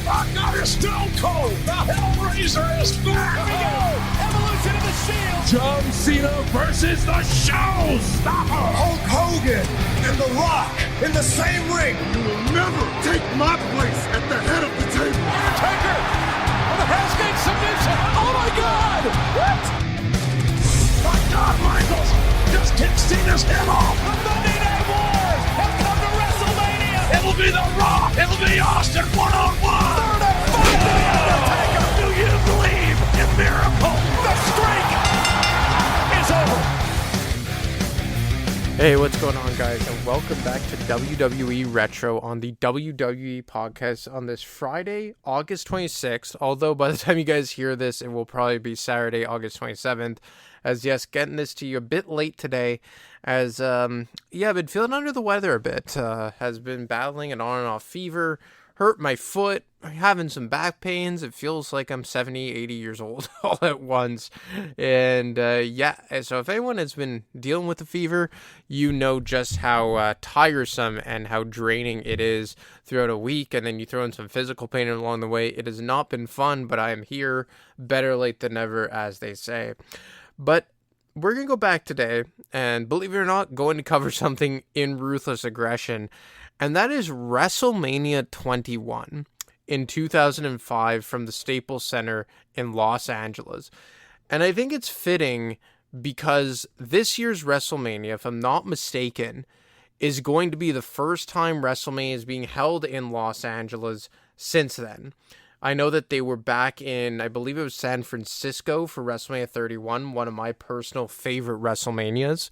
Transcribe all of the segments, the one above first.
My God is Stone Cold. The Hellraiser is back. Here we go. Evolution of the Shield. John Cena versus the Showstopper. Hulk Hogan and The Rock in the same ring. You will never take my place at the head of the table. Undertaker with a Hell's Gate submission. Oh my God! What? My God, Michaels just kicked Cena's head off. The Monday Night Wars have come to WrestleMania. It'll be The Rock. It'll be Austin one-on-one. Third and five to the Undertaker. Do you believe in miracles? The streak is over. Hey, what's going on, guys, and welcome back to WWE Retro on the WWE podcast on this Friday, August 26th, although by the time you guys hear this, it will probably be Saturday, August 27th, as yes, getting this to you a bit late today, as, I've been feeling under the weather a bit, has been battling an on and off fever, hurt my foot, having some back pains. It feels like I'm 70, 80 years old all at once. And so if anyone has been dealing with the fever, you know just how tiresome and how draining it is throughout a week. And then you throw in some physical pain along the way. It has not been fun, but I am here, better late than never, as they say. But we're going to go back today and, believe it or not, going to cover something in Ruthless Aggression. And that is WrestleMania 21 in 2005 from the Staples Center in Los Angeles. And I think it's fitting because this year's WrestleMania, if I'm not mistaken, is going to be the first time WrestleMania is being held in Los Angeles since then. I know that they were back in, I believe it was San Francisco for WrestleMania 31, one of my personal favorite WrestleManias.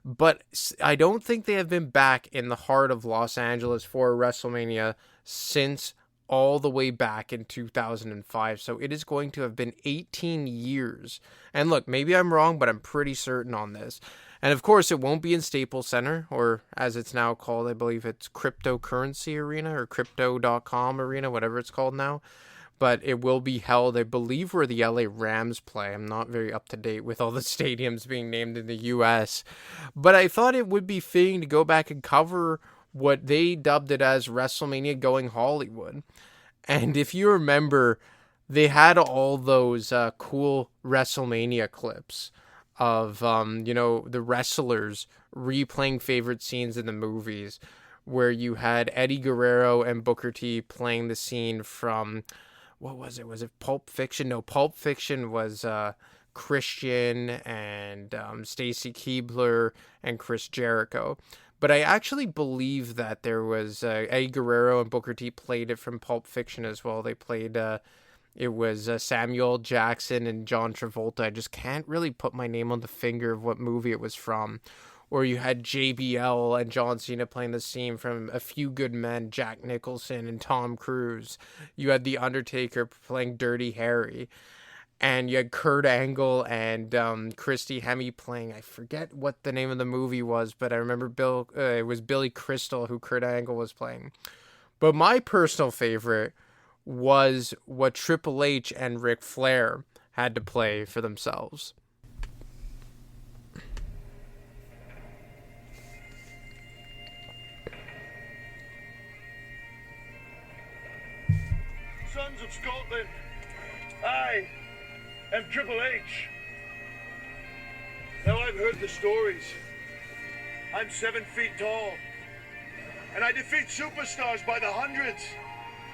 But I don't think they have been back in the heart of Los Angeles for WrestleMania since all the way back in 2005. So it is going to have been 18 years. And look, maybe I'm wrong, but I'm pretty certain on this. And of course, it won't be in Staples Center, or as it's now called, I believe it's Cryptocurrency Arena or Crypto.com Arena, whatever it's called now. But it will be held, I believe, where the LA Rams play. I'm not very up to date with all the stadiums being named in the US. But I thought it would be fitting to go back and cover what they dubbed it as WrestleMania Going Hollywood. And if you remember, they had all those cool WrestleMania clips of, the wrestlers replaying favorite scenes in the movies, where you had Eddie Guerrero and Booker T playing the scene from... what was it? Was it Pulp Fiction? No, Pulp Fiction was Christian and Stacy Keibler and Chris Jericho. But I actually believe that there was Eddie Guerrero and Booker T played it from Pulp Fiction as well. They played, it was Samuel Jackson and John Travolta. I just can't really put my name on the finger of what movie it was from. Or you had JBL and John Cena playing the scene from A Few Good Men, Jack Nicholson and Tom Cruise. You had The Undertaker playing Dirty Harry. And you had Kurt Angle and Christy Hemme playing, I forget what the name of the movie was, but I remember it was Billy Crystal who Kurt Angle was playing. But my personal favorite was what Triple H and Ric Flair had to play for themselves. Sons of Scotland, I am Triple H. Now I've heard the stories. I'm 7 feet tall, and I defeat superstars by the hundreds.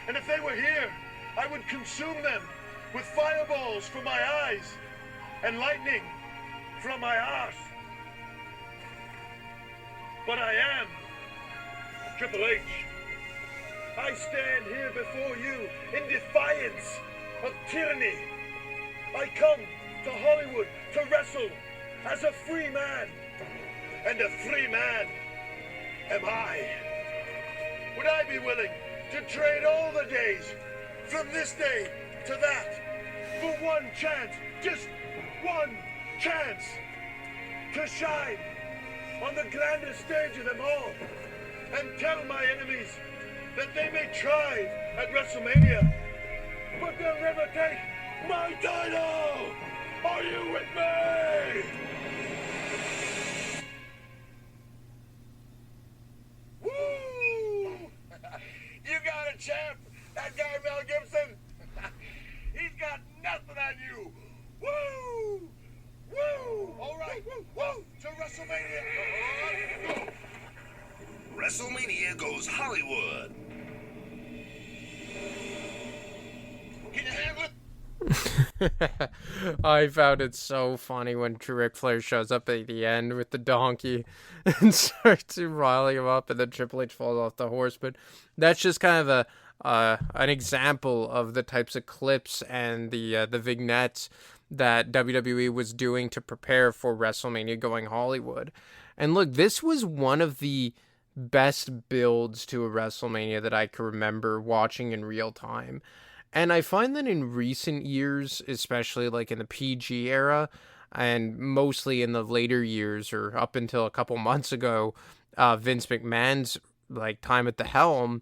And if they were here, I would consume them with fireballs from my eyes and lightning from my arse. But I am Triple H. I stand here before you in defiance of tyranny. I come to Hollywood to wrestle as a free man, and a free man am I. Would I be willing to trade all the days from this day to that for one chance, just one chance, to shine on the grandest stage of them all and tell my enemies that they may try at WrestleMania, but they'll never take my title! Are you with me? Woo! You got a champ That guy Mel Gibson, he's got nothing on you. Woo! Woo! All right, woo! To WrestleMania. WrestleMania goes Hollywood. Can you handle it? I found it so funny when Ric Flair shows up at the end with the donkey and starts riling him up, and then Triple H falls off the horse. But that's just kind of an example of the types of clips and the vignettes that WWE was doing to prepare for WrestleMania going Hollywood. And look, this was one of the best builds to a WrestleMania that I can remember watching in real time. And I find that in recent years, especially like in the PG era, and mostly in the later years or up until a couple months ago, Vince McMahon's like time at the helm,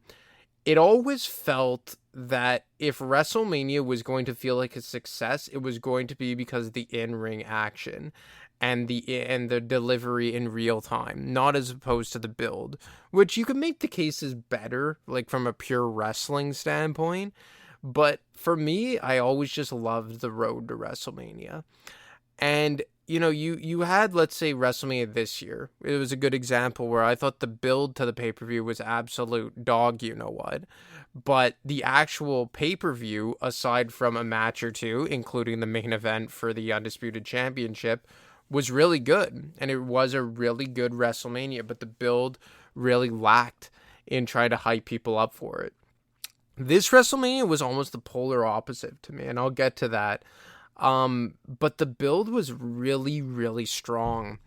it always felt that if WrestleMania was going to feel like a success, it was going to be because of the in-ring action and the delivery in real time, not as opposed to the build, which you can make the cases better, like from a pure wrestling standpoint. But for me, I always just loved the road to WrestleMania. And, you know, you had, let's say, WrestleMania this year. It was a good example where I thought the build to the pay-per-view was absolute dog you-know-what. But the actual pay-per-view, aside from a match or two, including the main event for the Undisputed Championship, was really good. And it was a really good WrestleMania. But the build really lacked in trying to hype people up for it. This WrestleMania was almost the polar opposite to me, and I'll get to that. But the build was really, really strong.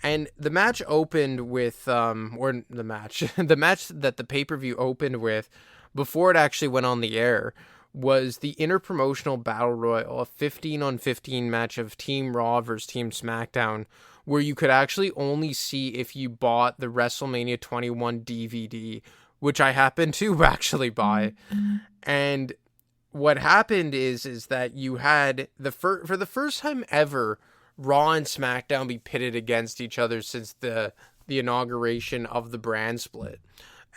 And the match opened with, the match that the pay-per-view opened with, before it actually went on the air, was the Interpromotional Battle Royal, a 15-on-15 match of Team Raw versus Team SmackDown, where you could actually only see if you bought the WrestleMania 21 DVD, which I happened to actually buy. And what happened is that you had for the first time ever, Raw and SmackDown be pitted against each other since the inauguration of the brand split.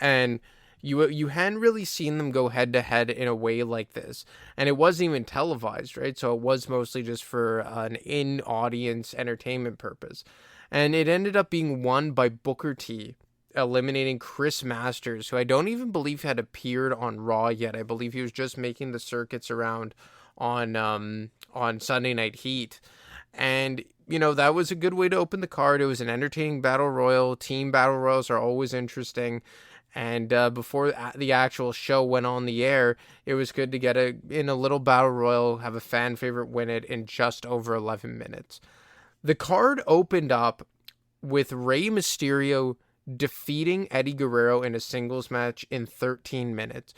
And you hadn't really seen them go head to head in a way like this. And it wasn't even televised, right? So it was mostly just for an in-audience entertainment purpose. And it ended up being won by Booker T, eliminating Chris Masters, who I don't even believe had appeared on Raw yet. I believe he was just making the circuits around on Sunday Night Heat. And, you know, that was a good way to open the card. It was an entertaining battle royal. Team battle royals are always interesting. And before the actual show went on the air, it was good to get in a little battle royal, have a fan favorite win it in just over 11 minutes. The card opened up with Rey Mysterio defeating Eddie Guerrero in a singles match in 13 minutes.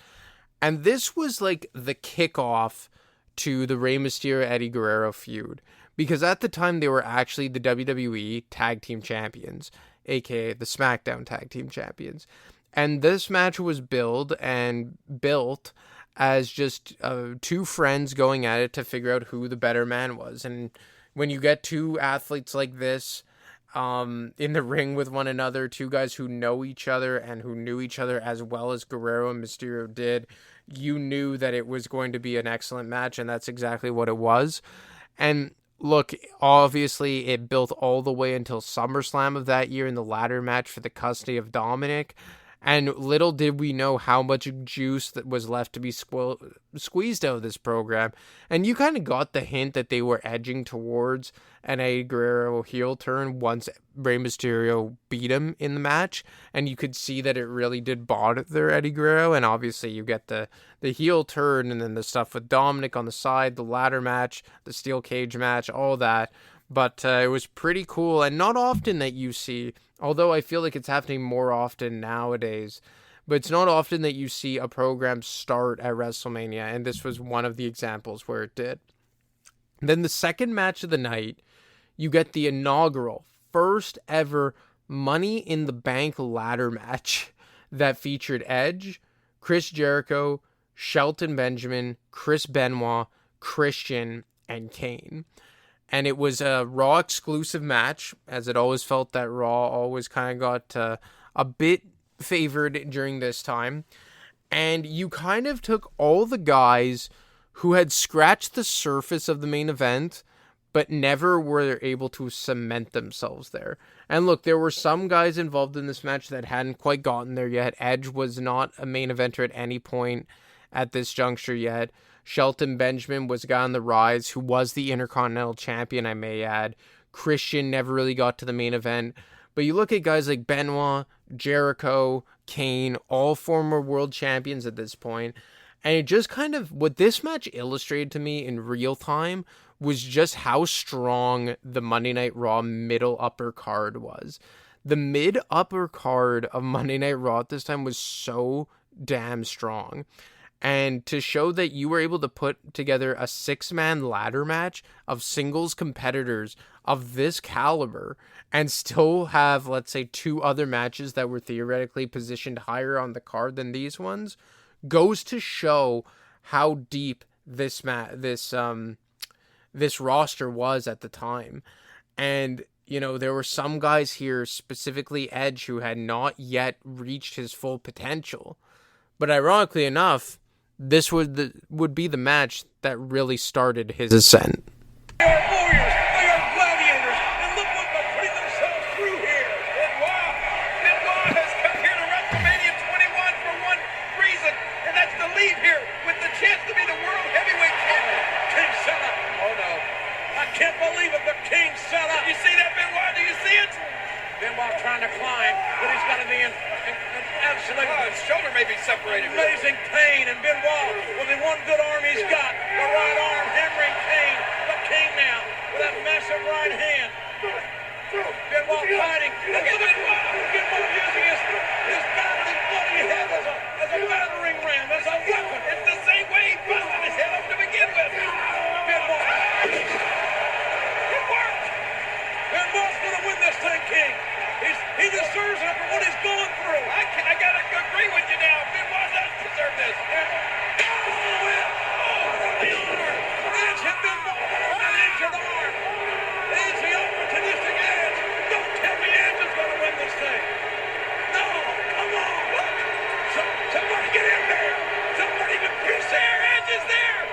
And this was like the kickoff to the Rey Mysterio-Eddie Guerrero feud. Because at the time, they were actually the WWE Tag Team Champions, aka the SmackDown Tag Team Champions. And this match was built as just two friends going at it to figure out who the better man was. And when you get two athletes like this in the ring with one another, two guys who know each other and who knew each other as well as Guerrero and Mysterio did, you knew that it was going to be an excellent match, and that's exactly what it was. And look, obviously it built all the way until SummerSlam of that year in the ladder match for the custody of Dominic. And little did we know how much juice that was left to be squeezed out of this program. And you kind of got the hint that they were edging towards an Eddie Guerrero heel turn once Rey Mysterio beat him in the match. And you could see that it really did bother Eddie Guerrero. And obviously you get the heel turn and then the stuff with Dominic on the side, the ladder match, the steel cage match, all that. But it was pretty cool, and not often that you see, although I feel like it's happening more often nowadays, but it's not often that you see a program start at WrestleMania, and this was one of the examples where it did. Then the second match of the night, you get the inaugural, first ever Money in the Bank ladder match that featured Edge, Chris Jericho, Shelton Benjamin, Chris Benoit, Christian, and Kane. And it was a Raw exclusive match, as it always felt that Raw always kind of got a bit favored during this time. And you kind of took all the guys who had scratched the surface of the main event, but never were able to cement themselves there. And look, there were some guys involved in this match that hadn't quite gotten there yet. Edge was not a main eventer at any point at this juncture yet. Shelton Benjamin was a guy on the rise who was the Intercontinental Champion, I may add. Christian never really got to the main event. But you look at guys like Benoit, Jericho, Kane, all former world champions at this point, and it just kind of, what this match illustrated to me in real time was just how strong the Monday Night Raw middle upper card was. The mid upper card of Monday Night Raw at this time was so damn strong. And to show that you were able to put together a 6-man ladder match of singles competitors of this caliber and still have, let's say, 2 other matches that were theoretically positioned higher on the card than these ones, goes to show how deep this roster was at the time. And, you know, there were some guys here, specifically Edge, who had not yet reached his full potential. But ironically enough, this would be the match that really started his ascent. They are warriors, they are gladiators, and look what they're putting themselves through here. Benoit has come here to WrestleMania 21 for one reason, and that's to leave here with the chance to be the World Heavyweight Champion. King Sella, oh no, I can't believe it, but King Sella. You see that, Benoit? Do you see it? Benoit trying to climb, but he's got to be in absolutely. Oh, his shoulder may be separated. Amazing pain, and Benoit, with the one good arm he's got, the right arm hammering Kane, but Kane now with that massive right hand. Benoit fighting. Look at Benoit. Benoit using his badly bloody head as a battering ram, as a weapon. It's the same way he busted his head up to begin with. Benoit. It worked. Benoit's going to win this thing, King. He deserves it for what he's going through. I got to agree with you now. Benoit doesn't deserve this. Edge hit Benoit with an injured arm. He's the opportunistic Edge. Don't tell me Edge is going to win this thing. No, come on. Look. Somebody get in there. Somebody get there. Edge is there.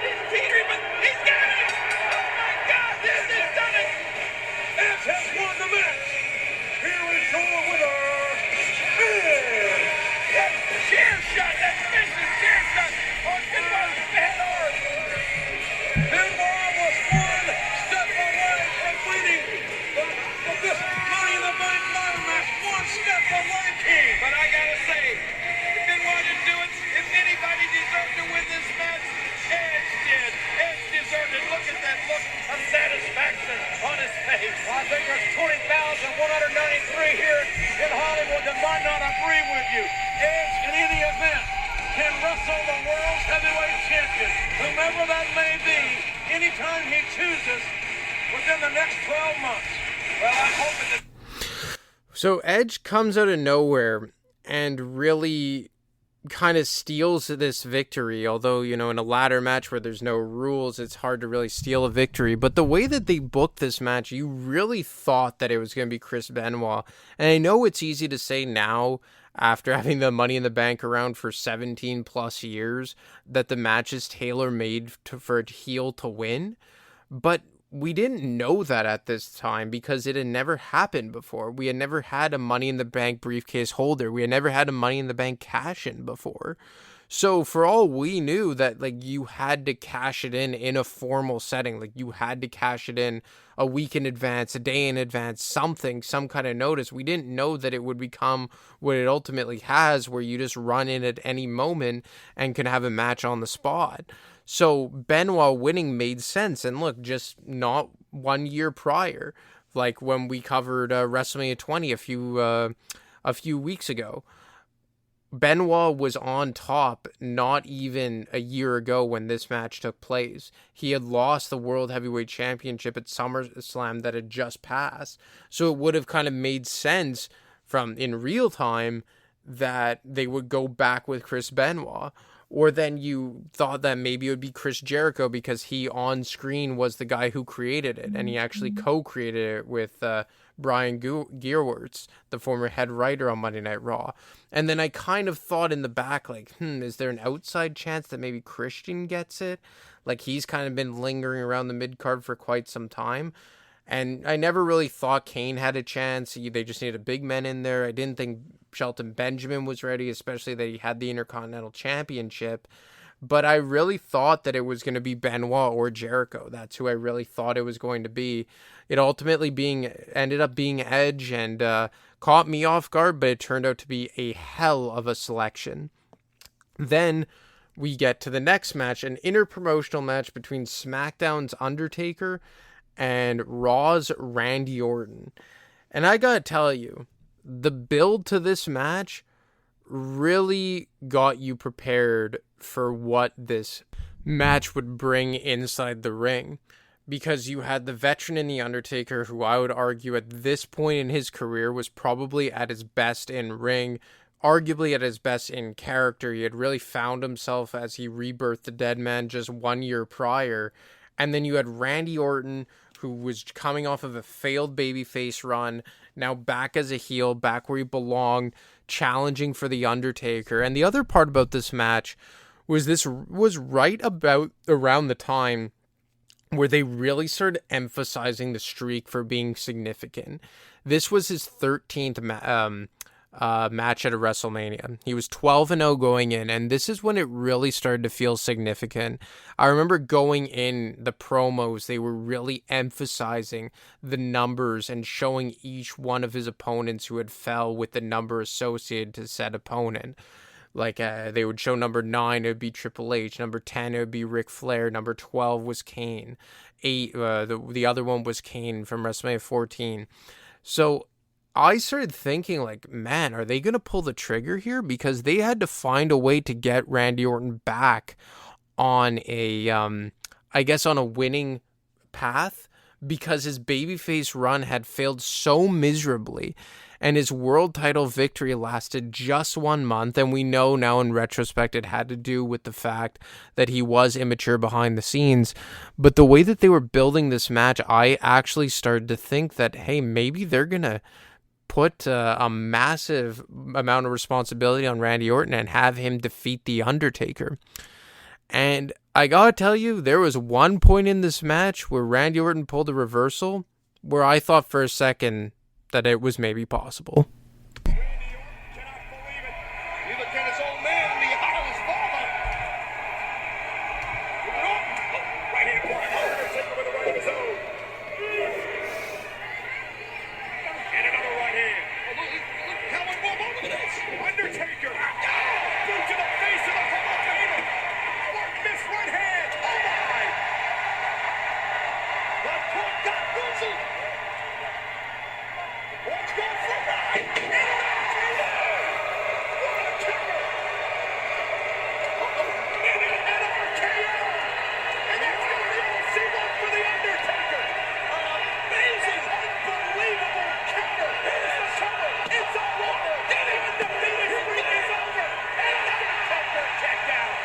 He's teetering, but he's got it. Oh, my God. This has done it. Edge has won the match. Here is your winner, Edge. That chair shot, that vicious chair shot on Benoit's bad arm. Benoit was one step away from winning this Money in the Bank ladder match. One step away, King. But I gotta say, if Benoit didn't do it, if anybody deserved to win this match, Edge did. Edge deserved it. Look at that look of satisfaction on his face. Well, I think there's 20,193 here in Hollywood that might not agree with you. Edge, in any event, can wrestle the world's heavyweight champion, whomever that may be, anytime he chooses within the next 12 months. Well, I'm hoping that... So Edge comes out of nowhere and really kind of steals this victory, although, you know, in a ladder match where there's no rules, it's hard to really steal a victory. But the way that they booked this match, you really thought that it was going to be Chris Benoit. And I know it's easy to say now, after having the Money in the Bank around for 17 plus years, that the match is tailor-made for a heel to win. But we didn't know that at this time because it had never happened before. We had never had a Money in the Bank briefcase holder. We had never had a Money in the Bank cash-in before. So for all we knew that, like, you had to cash it in a formal setting. Like, you had to cash it in a week in advance, a day in advance, something, some kind of notice. We didn't know that it would become what it ultimately has, where you just run in at any moment and can have a match on the spot. So Benoit winning made sense. And look, just not 1 year prior, like when we covered WrestleMania 20 a few weeks ago, Benoit was on top not even a year ago when this match took place. He had lost the World Heavyweight Championship at SummerSlam that had just passed. So it would have kind of made sense from in real time that they would go back with Chris Benoit. Or then you thought that maybe it would be Chris Jericho because he on screen was the guy who created it, and he actually co-created it with Brian Gearwarts, the former head writer on Monday Night Raw. And then I kind of thought in the back, like, is there an outside chance that maybe Christian gets it? Like, he's kind of been lingering around the mid-card for quite some time. And I never really thought Kane had a chance. They just needed big men in there. I didn't think Shelton Benjamin was ready, especially that he had the Intercontinental Championship. But I really thought that it was going to be Benoit or Jericho. That's who I really thought it was going to be. It ultimately ended up being Edge, and caught me off guard, but it turned out to be a hell of a selection. Then we get to the next match, an interpromotional match between SmackDown's Undertaker and Raw's Randy Orton. And I gotta tell you, the build to this match really got you prepared for what this match would bring inside the ring. Because you had the veteran in The Undertaker, who I would argue at this point in his career was probably at his best in ring, arguably at his best in character. He had really found himself as he rebirthed the dead man just 1 year prior. And then you had Randy Orton, who was coming off of a failed babyface run, now back as a heel, back where he belonged, challenging for The Undertaker. And the other part about this match was this was right about around the time where they really started emphasizing the streak for being significant. This was his 13th match at a WrestleMania. He was 12-0 going in, and this is when it really started to feel significant. I remember going in the promos, they were really emphasizing the numbers and showing each one of his opponents who had fell with the number associated to said opponent. Like, they would show number 9, it would be Triple H. Number 10, it would be Ric Flair. Number 12 was Kane. 8, the other one was Kane from WrestleMania 14. So I started thinking, like, man, are they going to pull the trigger here? Because they had to find a way to get Randy Orton back on a, I guess, on a winning path, because his babyface run had failed so miserably. And his world title victory lasted just 1 month. And we know now in retrospect it had to do with the fact that he was immature behind the scenes. But the way that they were building this match, I actually started to think that, hey, maybe they're going to put a massive amount of responsibility on Randy Orton and have him defeat The Undertaker. And I gotta tell you, there was one point in this match where Randy Orton pulled a reversal where I thought for a second that it was maybe possible. Randy Orton cannot believe it. He looked at his old man in the eye of his father. Right here, Brian Undertaker with a right of his own. And another right hand. Helen, look at this. Undertaker. Boot to the face of the Hall of Famer. Mark this right hand. Oh my. The court got busy. Let's go for nine. And an RKO. What a kicker. And an RKO. And that's going to be a C1 for The Undertaker. An amazing, unbelievable counter. Here's the cover. It's all over. And the undefeated streak is over. And Undertaker kicked out.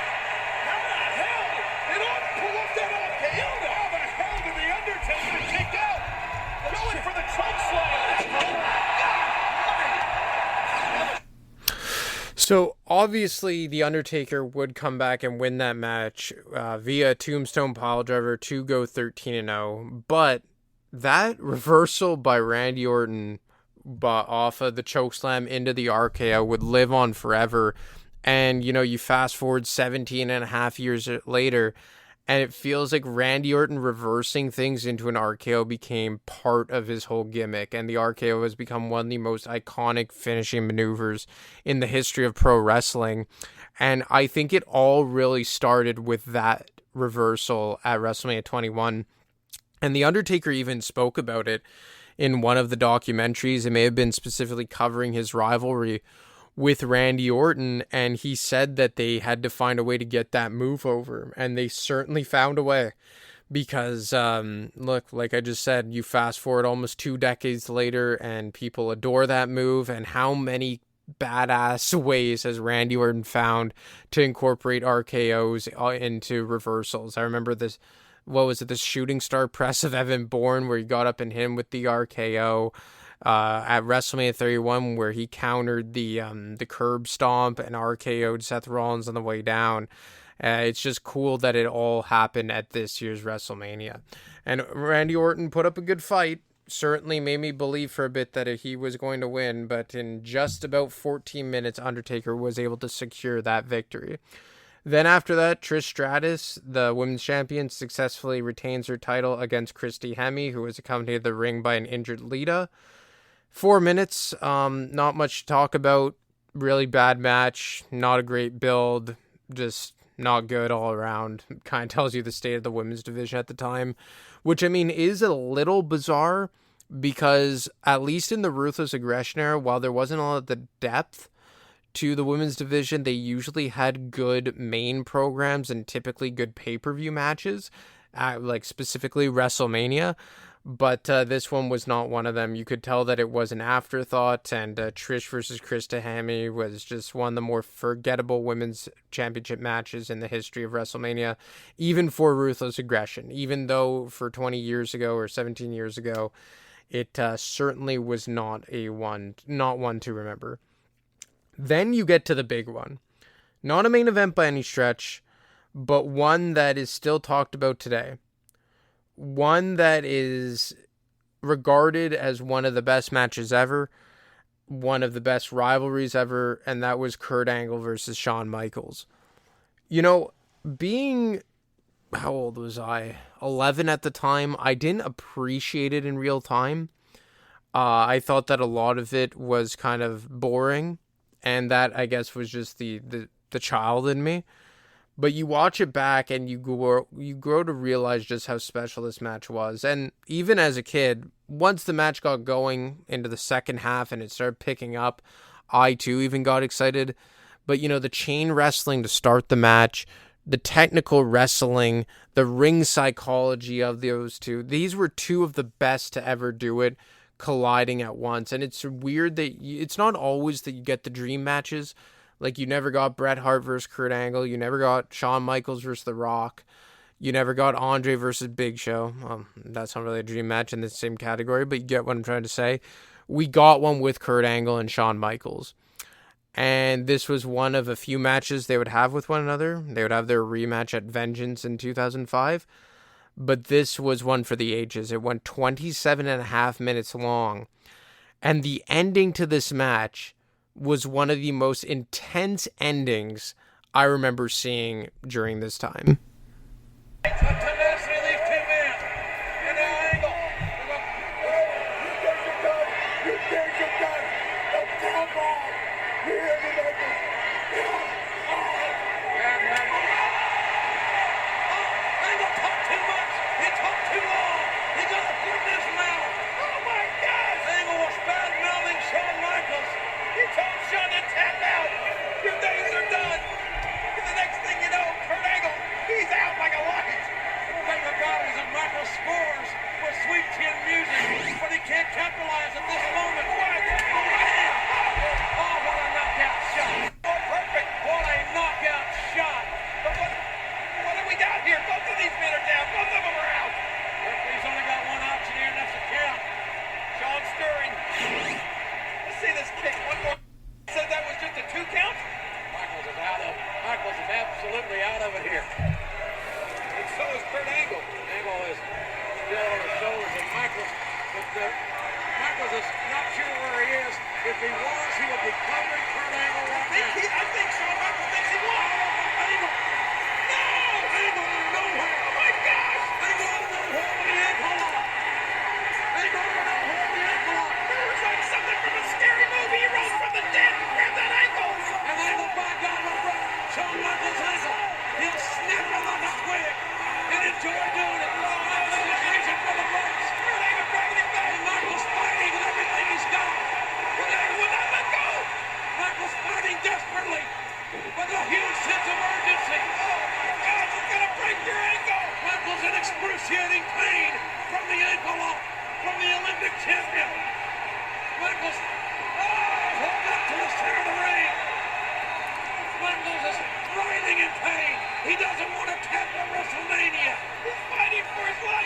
How the hell did Orton pull off that RKO? How the hell did The Undertaker kick out? Going for the choke slam. So obviously The Undertaker would come back and win that match via Tombstone Piledriver to go 13-0. But that reversal by Randy Orton off of the chokeslam into the RKO would live on forever. And, you know, you fast forward 17 and a half years later, and it feels like Randy Orton reversing things into an RKO became part of his whole gimmick. And the RKO has become one of the most iconic finishing maneuvers in the history of pro wrestling. And I think it all really started with that reversal at WrestleMania 21. And The Undertaker even spoke about it in one of the documentaries. It may have been specifically covering his rivalry with Randy Orton, and he said that they had to find a way to get that move over, and they certainly found a way, because look, like I just said, you fast forward almost 2 decades later and people adore that move. And how many badass ways has Randy Orton found to incorporate RKOs into reversals? I remember this, what was it, the shooting star press of Evan Bourne, where he got up and hit him with the RKO. at WrestleMania 31, where he countered the curb stomp and RKO'd Seth Rollins on the way down. It's just cool that it all happened at this year's WrestleMania. And Randy Orton put up a good fight. Certainly made me believe for a bit that he was going to win, but in just about 14 minutes, Undertaker was able to secure that victory. Then after that, Trish Stratus, the women's champion, successfully retains her title against Christy Hemme, who was accompanied to the ring by an injured Lita. 4 minutes, not much to talk about. Really bad match, not a great build, just not good all around. Kind of tells you the state of the women's division at the time, which, I mean, is a little bizarre because at least in the Ruthless Aggression era, while there wasn't a lot of the depth to the women's division, they usually had good main programs and typically good pay-per-view matches, like specifically WrestleMania. But this one was not one of them. You could tell that it was an afterthought, and Trish versus Krista Hemme was just one of the more forgettable women's championship matches in the history of WrestleMania, even for Ruthless Aggression. Even though for 20 years ago or 17 years ago, it certainly was not one to remember. Then you get to the big one. Not a main event by any stretch, but one that is still talked about today. One that is regarded as one of the best matches ever, one of the best rivalries ever, and that was Kurt Angle versus Shawn Michaels. You know, being, how old was I? 11 at the time. I didn't appreciate it in real time. I thought that a lot of it was kind of boring, and that, I guess, was just the child in me. But you watch it back and you grow to realize just how special this match was. And even as a kid, once the match got going into the second half and it started picking up, I too even got excited. But, you know, the chain wrestling to start the match, the technical wrestling, the ring psychology of those two, these were two of the best to ever do it, colliding at once. And it's weird that it's not always that you get the dream matches. Like, you never got Bret Hart versus Kurt Angle. You never got Shawn Michaels versus The Rock. You never got Andre versus Big Show. That's not really a dream match in the same category, but you get what I'm trying to say. We got one with Kurt Angle and Shawn Michaels. And this was one of a few matches they would have with one another. They would have their rematch at Vengeance in 2005. But this was one for the ages. It went 27 and a half minutes long. And the ending to this match was one of the most intense endings I remember seeing during this time. He doesn't want to tap at WrestleMania. He's fighting for his life.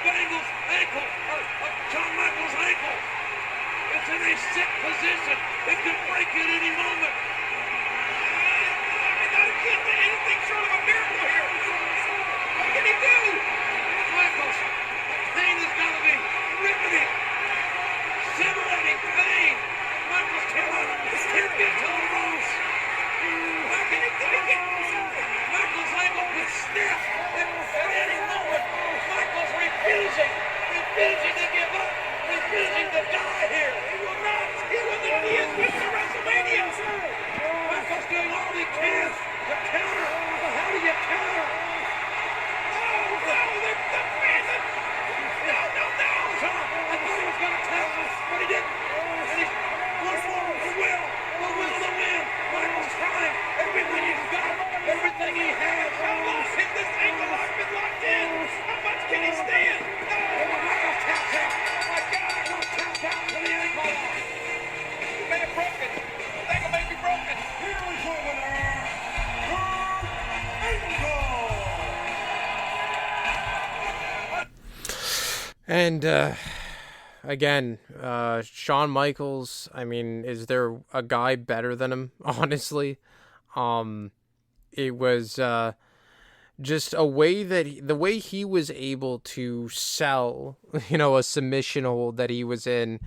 of Angle's ankle, or Shawn Michaels' ankle. It's in a sick position. It could break at any moment. I can't do anything short of a miracle here. What can he do? Michaels, the pain has got to be riveting, scintillating pain. Michaels can't get to the ropes. How can he take it? Michaels' ankle could snap at any moment. Michaels refusing to give up, refusing to die here. He will not. He is with the WrestleMania. Michaels doing all he can to counter, but how do you counter? Oh, no, the fans. No. I thought he was going to tap him, but he didn't. And he's one forward, the will to win. Michaels trying everything he's got, everything he has. How long has this ankle lock been locked in? How much can he stand? Michaels taps out. Oh my God, taps out to the ankle lock. He may have broken. The ankle may be broken. Here is your winner, And again, Shawn Michaels, I mean, is there a guy better than him? Honestly, it was just a way that the way he was able to sell, a submission hold that he was in,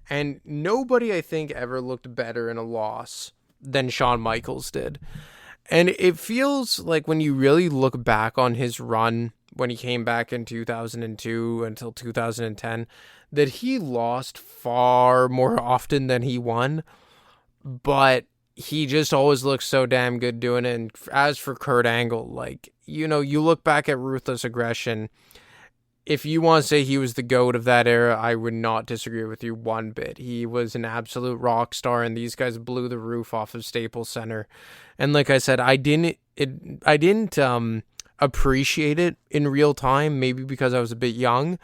and nobody I think ever looked better in a loss than Shawn Michaels did. And it feels like when you really look back on his run when he came back in 2002 until 2010, that he lost far more often than he won, but he just always looks so damn good doing it. And as for Kurt Angle, you look back at Ruthless Aggression, if you want to say he was the GOAT of that era, I would not disagree with you one bit. He was an absolute rock star, and these guys blew the roof off of Staples Center. And like I said, I didn't appreciate it in real time, maybe because I was a bit young,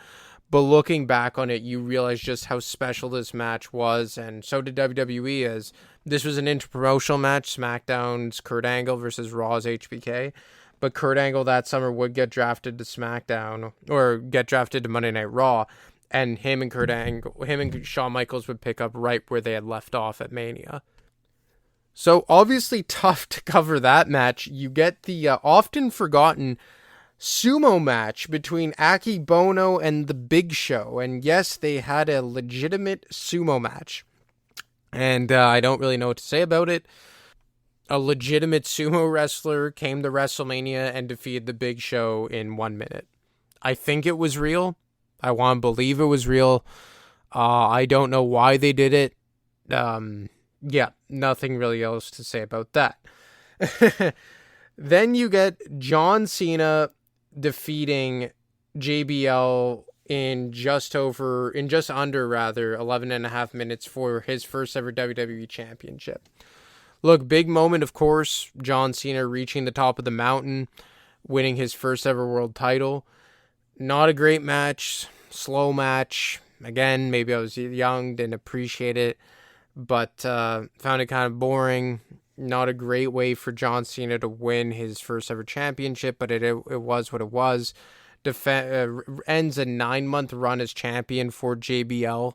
but looking back on it, you realize just how special this match was, and so did WWE, as this was an interpromotional match, SmackDown's Kurt Angle versus Raw's HBK, but Kurt Angle that summer would get drafted to SmackDown, or get drafted to Monday Night Raw, and him and Shawn Michaels would pick up right where they had left off at Mania. So obviously tough to cover that match. You get the often forgotten sumo match between Aki Bono and The Big Show. And yes, they had a legitimate sumo match. And I don't really know what to say about it. A legitimate sumo wrestler came to WrestleMania and defeated The Big Show in 1 minute. I think it was real. I want to believe it was real. I don't know why they did it. Yeah, nothing really else to say about that. Then you get John Cena defeating JBL in just under 11 and a half minutes for his first ever WWE Championship. Look, big moment, of course, John Cena reaching the top of the mountain, winning his first ever world title. Not a great match, slow match. Again, maybe I was young, didn't appreciate it, but found it kind of boring. Not a great way for John Cena to win his first ever championship, but it was what it was. Ends a 9-month run as champion for JBL.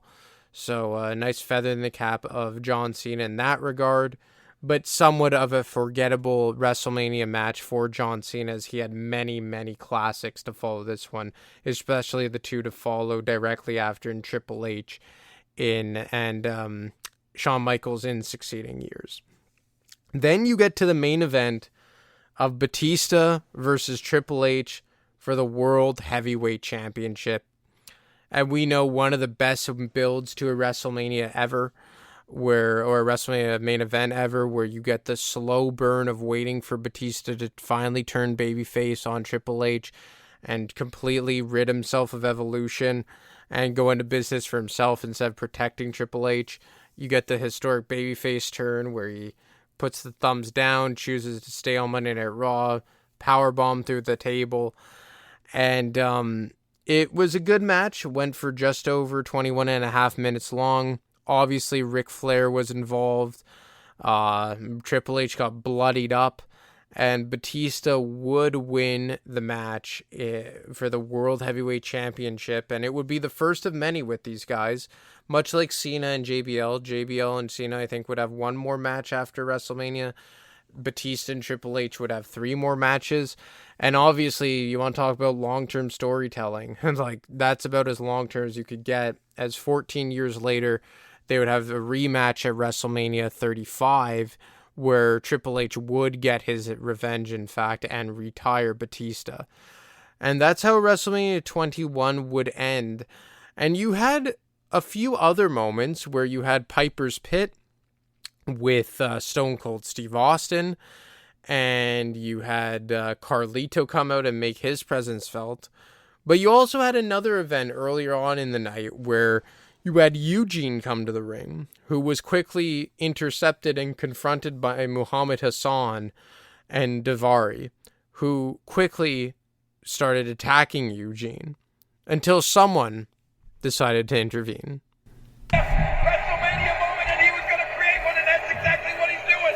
So a nice feather in the cap of John Cena in that regard. But somewhat of a forgettable WrestleMania match for John Cena, as he had many, many classics to follow this one, especially the two to follow directly after in Triple H and Shawn Michaels in succeeding years. Then you get to the main event of Batista versus Triple H for the World Heavyweight Championship. And we know one of the best builds to a WrestleMania ever, or a WrestleMania main event ever, where you get the slow burn of waiting for Batista to finally turn babyface on Triple H and completely rid himself of Evolution and go into business for himself instead of protecting Triple H. You get the historic babyface turn where he puts the thumbs down, chooses to stay on Monday Night Raw, powerbomb through the table, and it was a good match. It went for just over 21 and a half minutes long. Obviously, Ric Flair was involved. Triple H got bloodied up, and Batista would win the match for the World Heavyweight Championship, and it would be the first of many with these guys, much like Cena and JBL. JBL and Cena, I think, would have one more match after WrestleMania. Batista and Triple H would have 3 more matches, and obviously you want to talk about long-term storytelling, and like that's about as long-term as you could get, as 14 years later they would have a rematch at WrestleMania 35 where Triple H would get his revenge, in fact, and retire Batista. And that's how WrestleMania 21 would end. And you had a few other moments where you had Piper's Pit with Stone Cold Steve Austin, and you had Carlito come out and make his presence felt. But you also had another event earlier on in the night where you had Eugene come to the ring, who was quickly intercepted and confronted by Muhammad Hassan and Daivari, who quickly started attacking Eugene until someone decided to intervene. WrestleMania moment, and he was going to create one, and that's exactly what he's doing.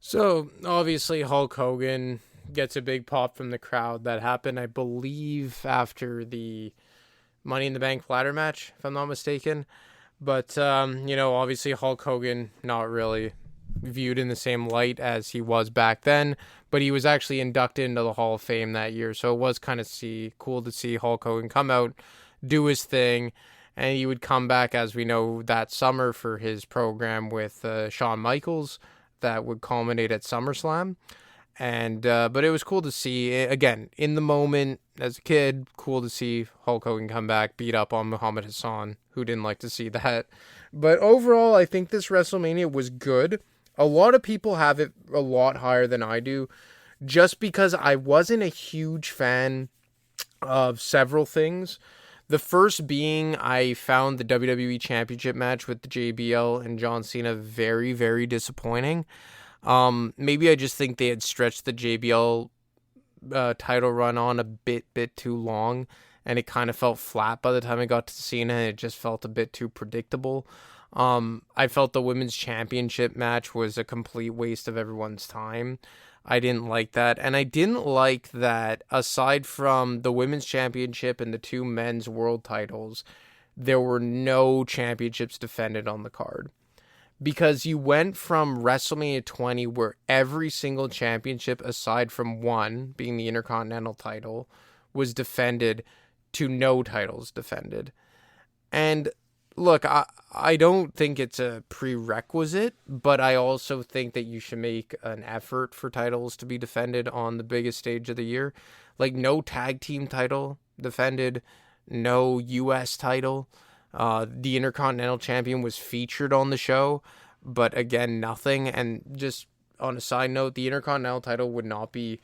So, obviously, Hulk Hogan gets a big pop from the crowd. That happened, I believe, after the Money in the Bank ladder match, if I'm not mistaken. But, obviously Hulk Hogan not really viewed in the same light as he was back then, but he was actually inducted into the Hall of Fame that year. So it was kind of cool to see Hulk Hogan come out, do his thing, and he would come back, as we know, that summer for his program with Shawn Michaels that would culminate at SummerSlam. And but it was cool to see, again, in the moment, as a kid, cool to see Hulk Hogan come back, beat up on Muhammad Hassan. Who didn't like to see that? But overall, I think this WrestleMania was good. A lot of people have it a lot higher than I do, just because I wasn't a huge fan of several things. The first being, I found the WWE Championship match with the JBL and John Cena very, very disappointing. Maybe I just think they had stretched the JBL title run on a bit too long, and it kind of felt flat by the time I got to Cena. It just felt a bit too predictable. I felt the Women's Championship match was a complete waste of everyone's time. I didn't like that. And I didn't like that, aside from the Women's Championship and the 2 men's world titles, there were no championships defended on the card. Because you went from WrestleMania 20, where every single championship, aside from one, being the Intercontinental title, was defended, to no titles defended. And look, I don't think it's a prerequisite, but I also think that you should make an effort for titles to be defended on the biggest stage of the year. Like, no tag team title defended, no U.S. title. The Intercontinental Champion was featured on the show, but again, nothing. And just on a side note, the Intercontinental title would not be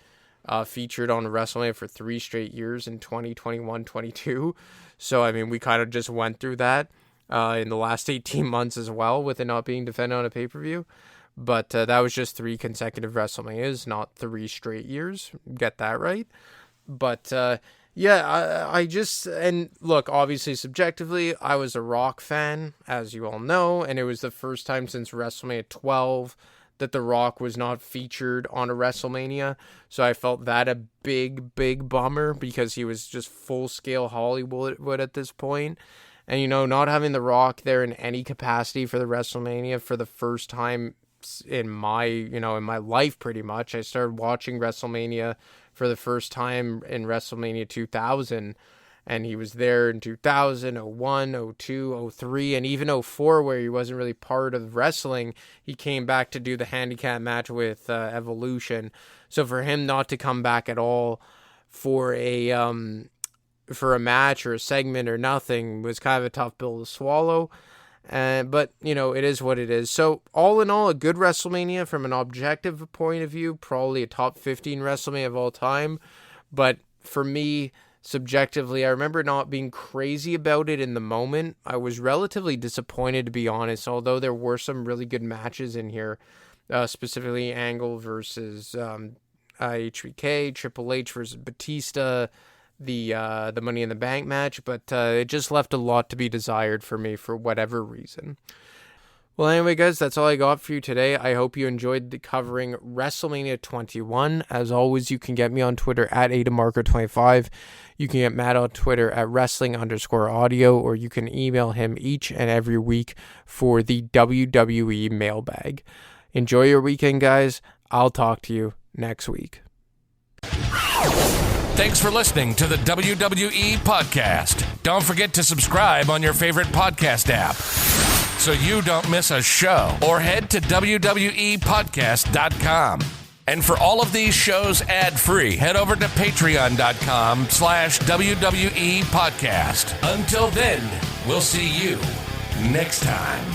featured on WrestleMania for 3 straight years in 2021-22. So, I mean, we kind of just went through that. in the last 18 months as well, with it not being defended on a pay-per-view. But that was just 3 consecutive WrestleManias, not 3 straight years. Get that right. But yeah, I just, and look, obviously subjectively, I was a Rock fan, as you all know, and it was the first time since WrestleMania 12 that The Rock was not featured on a WrestleMania. So I felt that a big, big bummer, because he was just full-scale Hollywood at this point. And, you know, not having The Rock there in any capacity for the WrestleMania for the first time in my life, pretty much. I started watching WrestleMania for the first time in WrestleMania 2000, and he was there in 2000, 01, 02, 03, and even 04, where he wasn't really part of wrestling. He came back to do the handicap match with Evolution. So for him not to come back at all for a match or a segment or nothing was kind of a tough pill to swallow. But, you know, it is what it is. So, all in all, a good WrestleMania from an objective point of view. Probably a top 15 WrestleMania of all time. But for me, subjectively, I remember not being crazy about it in the moment. I was relatively disappointed, to be honest, although there were some really good matches in here. Specifically, Angle versus HBK, Triple H versus Batista, the Money in the Bank match, but it just left a lot to be desired for me for whatever reason. Well, anyway, guys, that's all I got for you today. I hope you enjoyed covering WrestleMania 21. As always, you can get me on Twitter at AdaMarco25. You can get Matt on Twitter at Wrestling_audio, or you can email him each and every week for the WWE mailbag. Enjoy your weekend, guys. I'll talk to you next week. Thanks for listening to the WWE Podcast. Don't forget to subscribe on your favorite podcast app so you don't miss a show, or head to WWEpodcast.com. And for all of these shows ad-free, head over to patreon.com/WWE Podcast. Until then, we'll see you next time.